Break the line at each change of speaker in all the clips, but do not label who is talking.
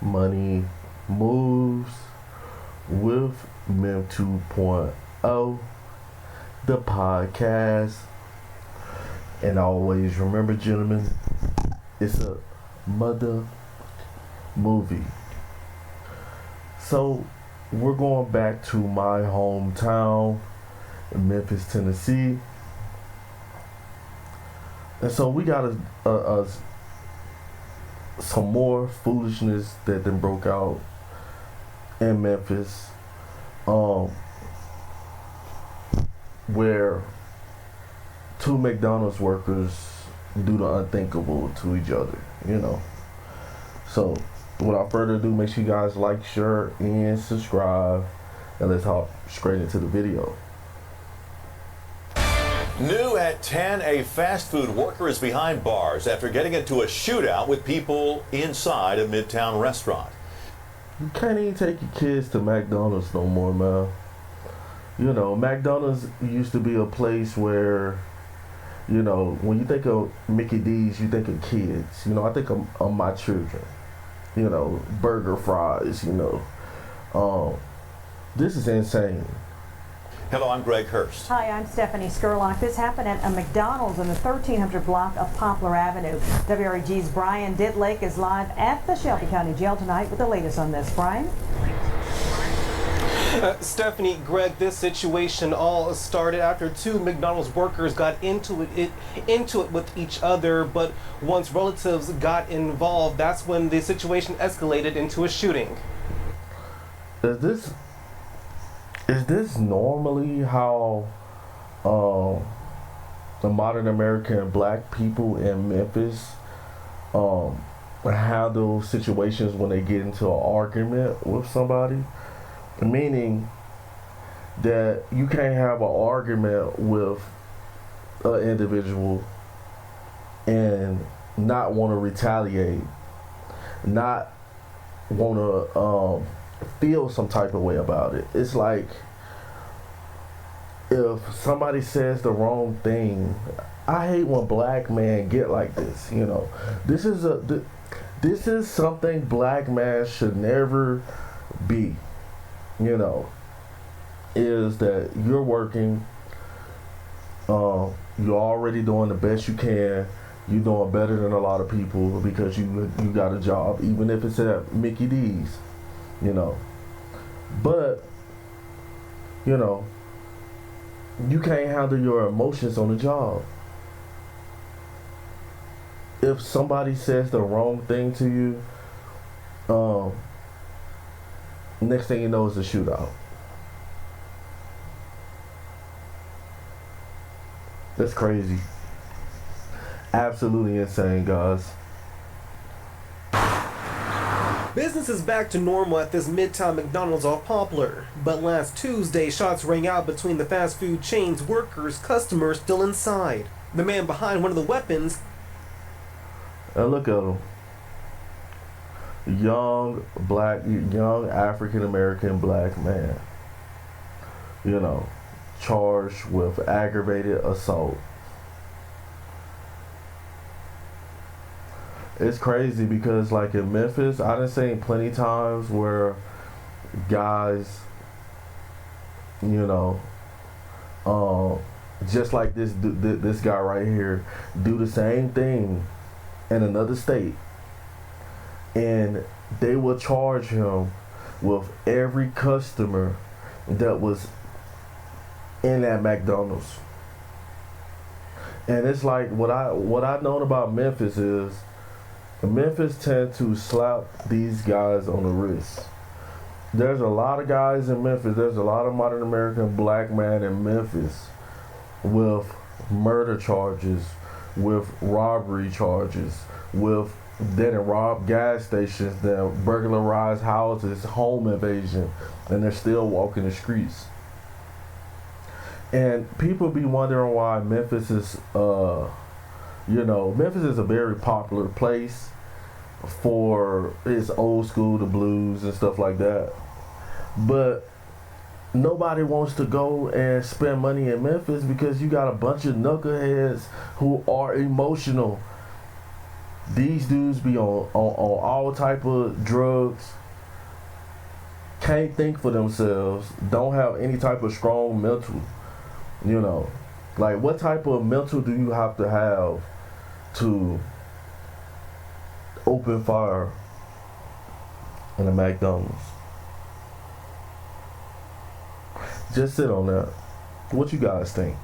Money moves with MEM 2.0, the podcast. And always remember, gentlemen, it's a mother movie. So we're going back to my hometown in Memphis, Tennessee. And so we got some more foolishness that then broke out in Memphis, where two McDonald's workers do the unthinkable to each other, So without further ado, make sure you guys like, share, and subscribe, and let's hop straight into the video.
New at 10, a fast food worker is behind bars after getting into a shootout with people inside a Midtown restaurant.
You can't even take your kids to McDonald's no more, man. McDonald's used to be a place where, when you think of Mickey D's, you think of kids. I think of my children. Burger, fries, This is insane.
Hello, I'm Greg Hurst.
Hi, I'm Stephanie Skurlock. This happened at a McDonald's in the 1300 block of Poplar Avenue. WREG's Brian Ditlake is live at the Shelby County Jail tonight with the latest on this. Brian?
Stephanie, Greg, this situation all started after two McDonald's workers got into it with each other, but once relatives got involved, that's when the situation escalated into a shooting.
Is this normally how the modern American black people in Memphis handle situations when they get into an argument with somebody? Meaning that you can't have an argument with an individual and not want to retaliate, not want to feel some type of way about it. It's like if somebody says the wrong thing. I hate when black men get like this. This is something black man should never be. Is that you're working, you're already doing the best you can. You're doing better than a lot of people because you got a job, even if it's at Mickey D's. But you can't handle your emotions on the job. If somebody says the wrong thing to you, next thing you know is a shootout. That's crazy. Absolutely insane, guys.
Business is back to normal at this Midtown McDonald's off Poplar, but last Tuesday, shots rang out between the fast food chain's workers, customers still inside. The man behind one of the weapons.
And look at him. Young African American black man. Charged with aggravated assault. It's crazy because, like in Memphis, I done seen plenty times where guys, just like this guy right here, do the same thing in another state, and they will charge him with every customer that was in that McDonald's. And it's like what I known about Memphis is Memphis tend to slap these guys on the wrist. There's a lot of guys in Memphis. There's a lot of modern American black men in Memphis with murder charges, with robbery charges, with then rob gas stations, then burglarize houses, home invasion, and they're still walking the streets. And people be wondering why Memphis is, Memphis is a very popular place for its old school, the blues and stuff like that. But nobody wants to go and spend money in Memphis because you got a bunch of knuckleheads who are emotional. These dudes be on all type of drugs, can't think for themselves, don't have any type of strong mental, you know. Like, what type of mental do you have to have to open fire in a McDonald's? Just sit on that. What you guys think?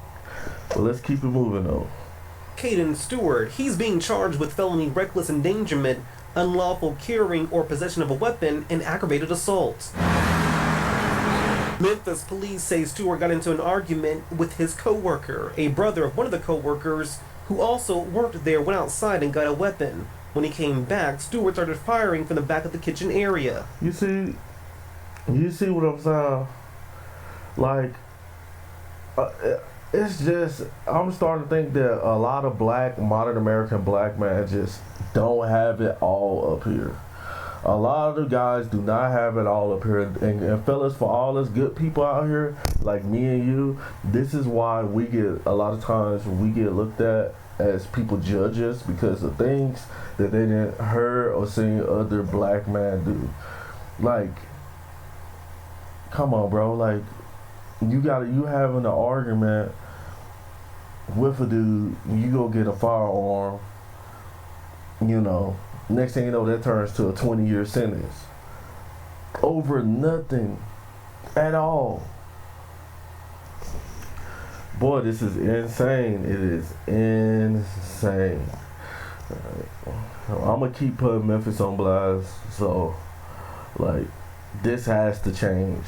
Well, let's keep it moving though.
Caden Stewart, he's being charged with felony reckless endangerment, unlawful carrying or possession of a weapon, and aggravated assault. Memphis police say Stewart got into an argument with his co-worker. A brother of one of the co-workers who also worked there went outside and got a weapon. When he came back, Stewart started firing from the back of the kitchen area.
You see what I'm saying? Like, it's just, I'm starting to think that a lot of modern American black men just don't have it all up here. A lot of the guys do not have it all up here. And fellas, for all us good people out here, like me and you, this is why a lot of times we get looked at as people judge us because of things that they didn't heard or seen other black men do. Like, come on, bro. Like, you having an argument with a dude, you go get a firearm, you know, next thing you know, that turns to a 20-year sentence over nothing at all. Boy, this is insane. It is insane. I'm gonna keep putting Memphis on blast. So, like, this has to change.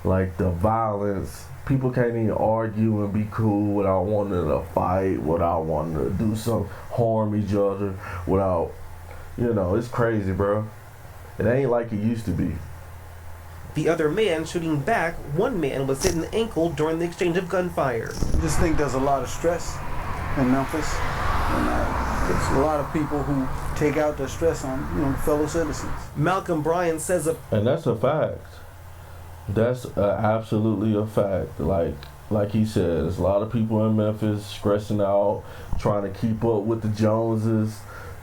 Like, the violence, people can't even argue and be cool without wanting to fight, without wanting to do some harm each other, without, you know, it's crazy, bro. It ain't like it used to be.
The other man shooting back, one man was hit in the ankle during the exchange of gunfire.
I just think there's a lot of stress in Memphis, and there's a lot of people who take out their stress on, you know, fellow citizens.
Malcolm Bryan says
and that's a fact. That's absolutely a fact. Like he says, a lot of people in Memphis stressing out, trying to keep up with the Joneses,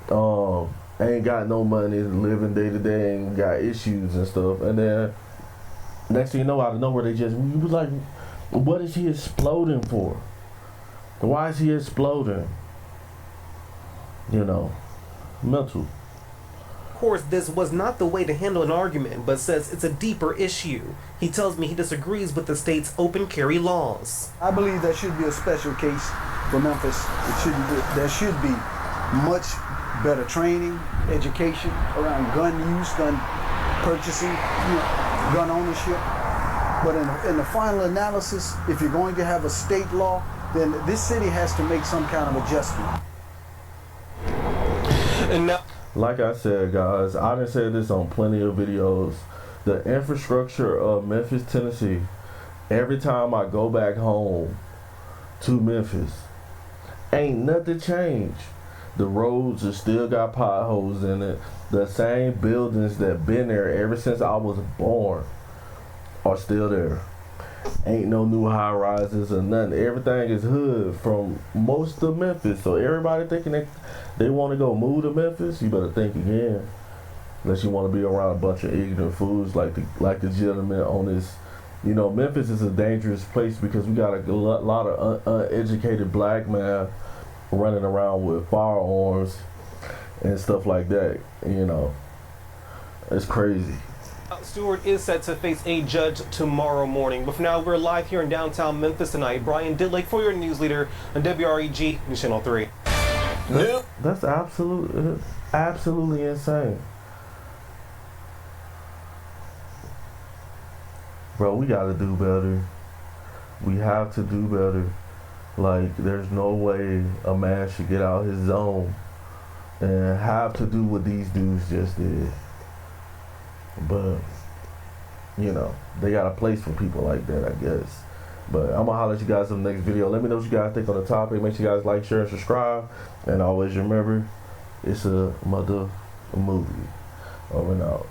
ain't got no money, living day to day, and got issues and stuff. And then next thing you know, out of nowhere, you was like, what is he exploding for? Why is he exploding? You know, mental.
Of course, this was not the way to handle an argument, but says it's a deeper issue. He tells me he disagrees with the state's open carry laws.
I believe there should be a special case for Memphis. There should be much better training, education around gun use, gun purchasing, you know, gun ownership. But in the final analysis, if you're going to have a state law, then this city has to make some kind of adjustment.
And now,
like I said, guys, I done said this on plenty of videos. The infrastructure of Memphis, Tennessee, every time I go back home to Memphis, ain't nothing changed. The roads are still got potholes in it. The same buildings that been there ever since I was born are still there. Ain't no new high rises or nothing. Everything is hood from most of Memphis. So everybody thinking they want to go move to Memphis, you better think again. Unless you want to be around a bunch of ignorant fools like the gentleman on this. You know, Memphis is a dangerous place because we got a lot of uneducated black men running around with firearms and stuff like that. You know, it's crazy.
Stewart is set to face a judge tomorrow morning. But for now, we're live here in downtown Memphis tonight. Brian Didlake for your news leader on WREG News Channel 3.
That's absolutely insane. Bro, we gotta do better. We have to do better. Like, there's no way a man should get out his zone and have to do what these dudes just did. But, you know, they got a place for people like that, I guess. But I'm gonna holler at you guys in the next video. Let me know what you guys think on the topic. Make sure you guys like, share, and subscribe. And always remember, it's a movie. Over and out.